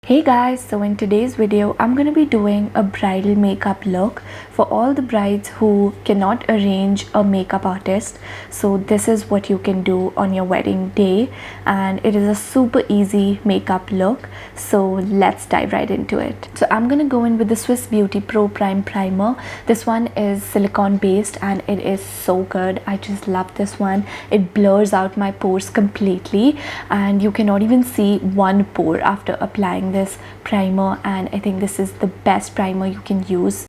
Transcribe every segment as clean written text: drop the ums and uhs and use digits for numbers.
Hey guys, so in today's video I'm going to be doing a bridal makeup look for all the brides who cannot arrange a makeup artist. So this is what you can do on your wedding day, and it is a super easy makeup look. So let's dive right into it. So I'm going to go in with the Swiss Beauty Pro Prime Primer. This one is silicone based and it is so good. I just love this one. It blurs out my pores completely and you cannot even see one pore after applying this primer, and I think this is the best primer you can use.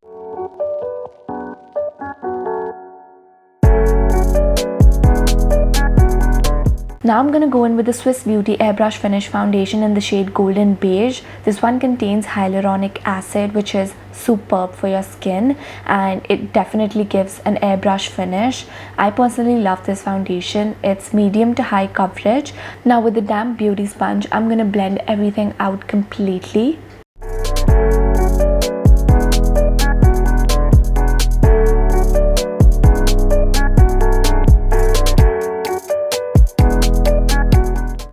Now I'm gonna go in with the Swiss Beauty Airbrush Finish Foundation in the shade Golden Beige. This one contains hyaluronic acid, which is superb for your skin, and it definitely gives an airbrush finish. I personally love this foundation. It's medium to high coverage. Now with the damp beauty sponge, I'm gonna blend everything out completely.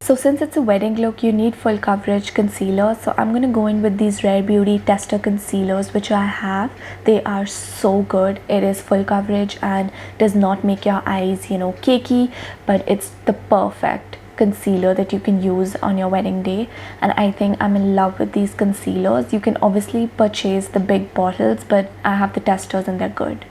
So since it's a wedding look, you need full coverage concealer. So I'm going to go in with these Rare Beauty Tester concealers, which I have. They are so good. It is full coverage and does not make your eyes, cakey, but it's the perfect concealer that you can use on your wedding day, and I think I'm in love with these concealers. You can obviously purchase the big bottles, but I have the testers and they're good.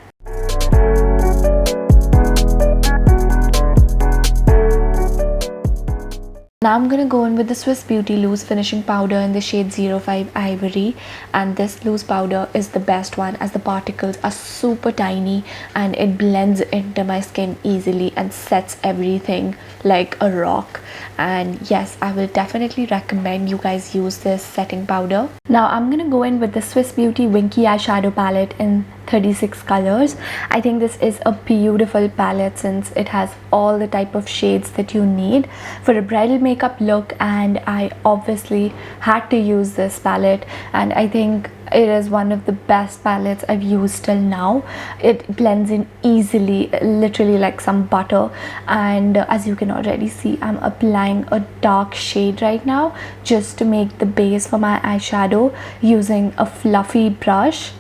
Now I'm going to go in with the Swiss Beauty Loose Finishing Powder in the shade 05 Ivory, and this loose powder is the best one as the particles are super tiny and it blends into my skin easily and sets everything like a rock. And yes, I will definitely recommend you guys use this setting powder. Now I'm going to go in with the Swiss Beauty Winky Eyeshadow Palette in 36 colors. I think this is a beautiful palette since it has all the type of shades that you need for a bridal makeup look, and I obviously had to use this palette, and I think it is one of the best palettes I've used till now. It blends in easily, literally like some butter, and as you can already see, I'm applying a dark shade right now just to make the base for my eyeshadow using a fluffy brush.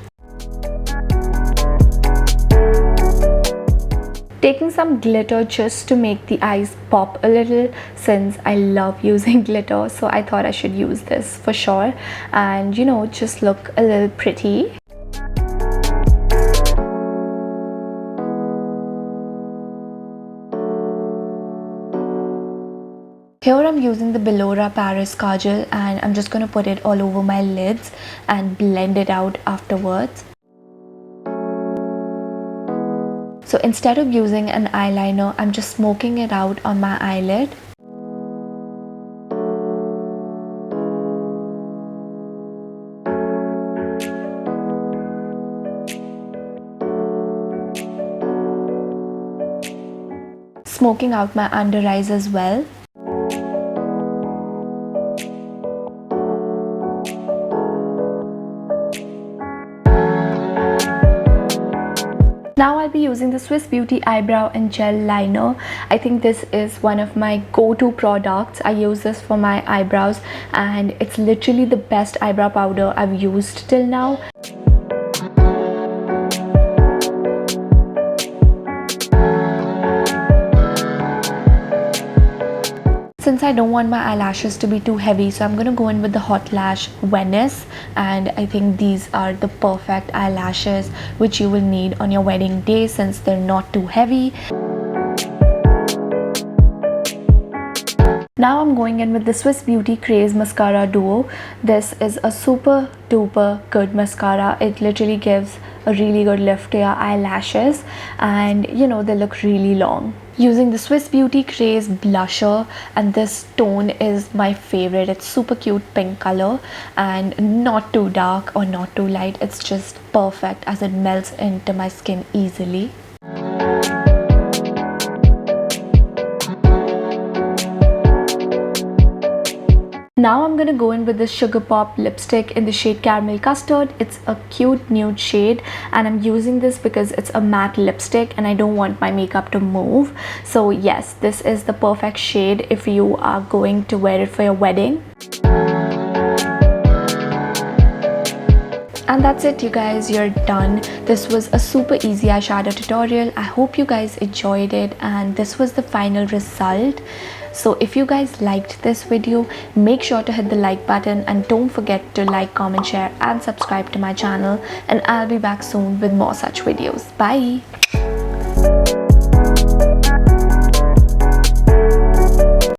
Taking some glitter just to make the eyes pop a little, since I love using glitter, so I thought I should use this for sure and just look a little pretty. Here I'm using the Bellora Paris Kajal, and I'm just going to put it all over my lids and blend it out afterwards. So instead of using an eyeliner, I'm just smoking it out on my eyelid. Smoking out my under eyes as well. Now I'll be using the Swiss Beauty Eyebrow and Gel Liner. I think this is one of my go-to products. I use this for my eyebrows and it's literally the best eyebrow powder I've used till now. Since I don't want my eyelashes to be too heavy, so I'm going to go in with the Hot Lash Venice, and I think these are the perfect eyelashes which you will need on your wedding day since they're not too heavy. Now I'm going in with the Swiss Beauty Craze Mascara Duo. This is a super duper good mascara. It literally gives a really good lift to your eyelashes, and they look really long. Using the Swiss Beauty Craze blusher, and this tone is my favorite. It's super cute pink color and not too dark or not too light. It's just perfect as it melts into my skin easily. Now I'm gonna go in with this Sugar Pop lipstick in the shade Caramel Custard. It's a cute nude shade, and I'm using this because it's a matte lipstick and I don't want my makeup to move. So yes, this is the perfect shade if you are going to wear it for your wedding. And that's it, you guys, you're done. This was a super easy eyeshadow tutorial. I hope you guys enjoyed it, and this was the final result. So if you guys liked this video, make sure to hit the like button and don't forget to like, comment, share and subscribe to my channel, and I'll be back soon with more such videos. Bye.